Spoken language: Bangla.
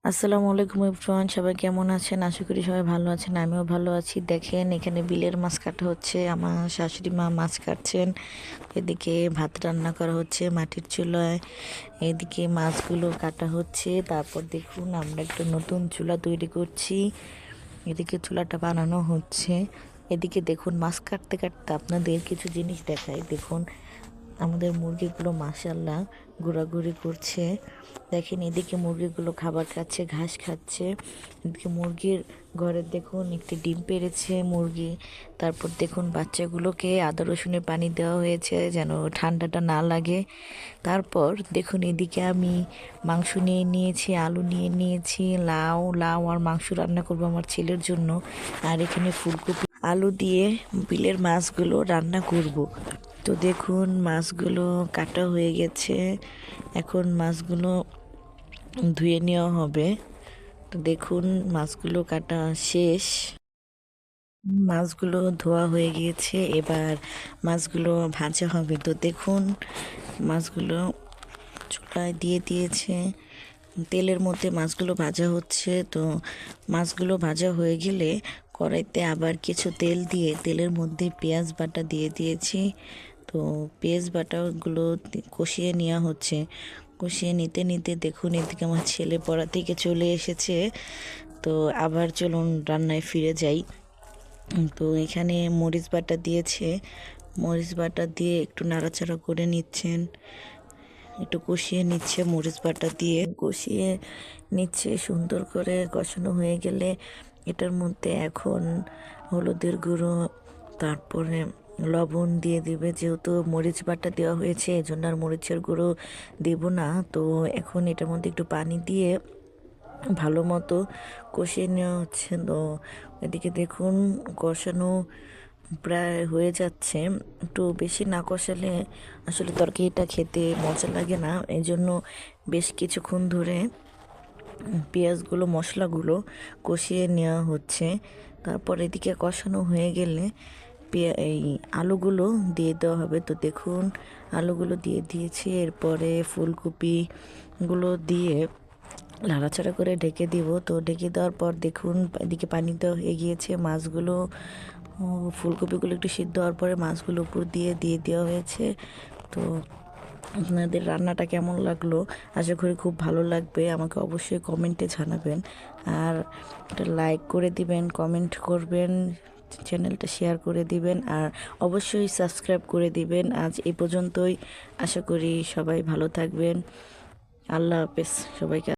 আসসালামু আলাইকুম এভরিওয়ান, সবাই কেমন আছেন? আশা করি সবাই ভালো আছেন। আমিও ভালো আছি। দেখেন এখানে বিলের মাছ কাটা হচ্ছে, আমার শাশুড়ি মা মাছ কাটছেন। এদিকে ভাত রান্না করা হচ্ছে মাটির চুলায়, এদিকে মাছগুলো কাটা হচ্ছে। তারপর দেখুন আমরা একটা নতুন চুলা তৈরি করছি, এদিকে চুলাটা বানানো হচ্ছে। এদিকে দেখুন মাছ কাটতে কাটতে আপনাদের কিছু জিনিস দেখাই। দেখুন আমাদের মুরগিগুলো মাশাআল্লাহ ঘোরাঘুরি করছে। দেখেন এদিকে মুরগিগুলো খাবার খাচ্ছে, ঘাস খাচ্ছে। এদিকে মুরগির ঘরে দেখুন একটি ডিম পেড়েছে মুরগি। তারপর দেখুন বাচ্চাগুলোকে আদা রসুনের পানি দেওয়া হয়েছে যেন ঠান্ডাটা না লাগে। তারপর দেখুন এদিকে আমি মাংস নিয়ে নিয়েছি, আলু নিয়ে নিয়েছি, লাউ লাউ আর মাংস রান্না করবো আমার ছেলের জন্য। আর এখানে ফুলকপি আলু দিয়ে বিলের মাছগুলো রান্না করব। তো দেখুন মাছগুলো কাটা হয়ে গেছে, এখন মাছগুলো ধুয়ে নেওয়া হবে। তো দেখুন মাছগুলো কাটা শেষ, মাছগুলো ধোয়া হয়ে গিয়েছে, এবার মাছগুলো ভাজা হবে। তো দেখুন মাছগুলো চুলায় দিয়ে দিয়েছে, তেলের মধ্যে মাছগুলো ভাজা হচ্ছে। তো মাছগুলো ভাজা হয়ে গেলে কড়াইতে আবার কিছু তেল দিয়ে তেলের মধ্যে পেঁয়াজ বাটা দিয়ে দিয়েছি। তো পেঁয়াজ বাটাগুলো কষিয়ে নেওয়া হচ্ছে। কষিয়ে নিতে নিতে দেখুন এদিকে আমার ছেলে পড়া থেকে চলে এসেছে। তো আবার চলুন রান্নায় ফিরে যাই। তো এখানে মরিচ বাটা দিয়েছে, মরিচ বাটা দিয়ে একটু নাড়াচাড়া করে নিচ্ছেন, একটু কষিয়ে নিচ্ছে, মরিচ বাটা দিয়ে কষিয়ে নিচ্ছে। সুন্দর করে কষানো হয়ে গেলে এটার মধ্যে এখন হলুদের গুঁড়ো, তারপরে লবণ দিয়ে দিবে। যেহেতু মরিচ বাটা দেওয়া হয়েছে এজন্য আর মরিচের গুঁড়ো দেব না। তো এখন এটার মধ্যে একটু পানি দিয়ে ভালো মতো কষিয়ে নেওয়া হচ্ছে। তো এদিকে দেখুন কষানো প্রায় হয়ে যাচ্ছে। একটু বেশি না কষালে আসলে তরকারিটা খেতে মজা লাগে না, এই জন্য বেশ কিছুক্ষণ ধরে পেঁয়াজগুলো মশলাগুলো কষিয়ে নেওয়া হচ্ছে। তারপর এদিকে কষানো হয়ে গেলে এই আলুগুলো দিয়ে দেওয়া হবে। তো দেখুন আলুগুলো দিয়ে দিয়েছি, এরপরে ফুলকপিগুলো দিয়ে নাড়াচাড়া করে ঢেকে দিব। তো ঢেকে দেওয়ার পর দেখুন এদিকে পানি দেওয়া হয়ে গিয়েছে, মাছগুলো ফুলকপিগুলো একটু সিদ্ধ হওয়ার পরে মাছগুলো উপর দিয়ে দিয়ে দেওয়া হয়েছে। তো আপনাদের রান্নাটা কেমন লাগলো? আশা করি খুব ভালো লাগবে, আমাকে অবশ্যই কমেন্টে জানাবেন। আর একটা লাইক করে দিবেন, কমেন্ট করবেন, চ্যানেলটা শেয়ার করে দিবেন, আর অবশ্যই সাবস্ক্রাইব করে দিবেন। আজ এই পর্যন্তই, আশা করি সবাই ভালো থাকবেন। আল্লাহ হাফেজ সবাইকে।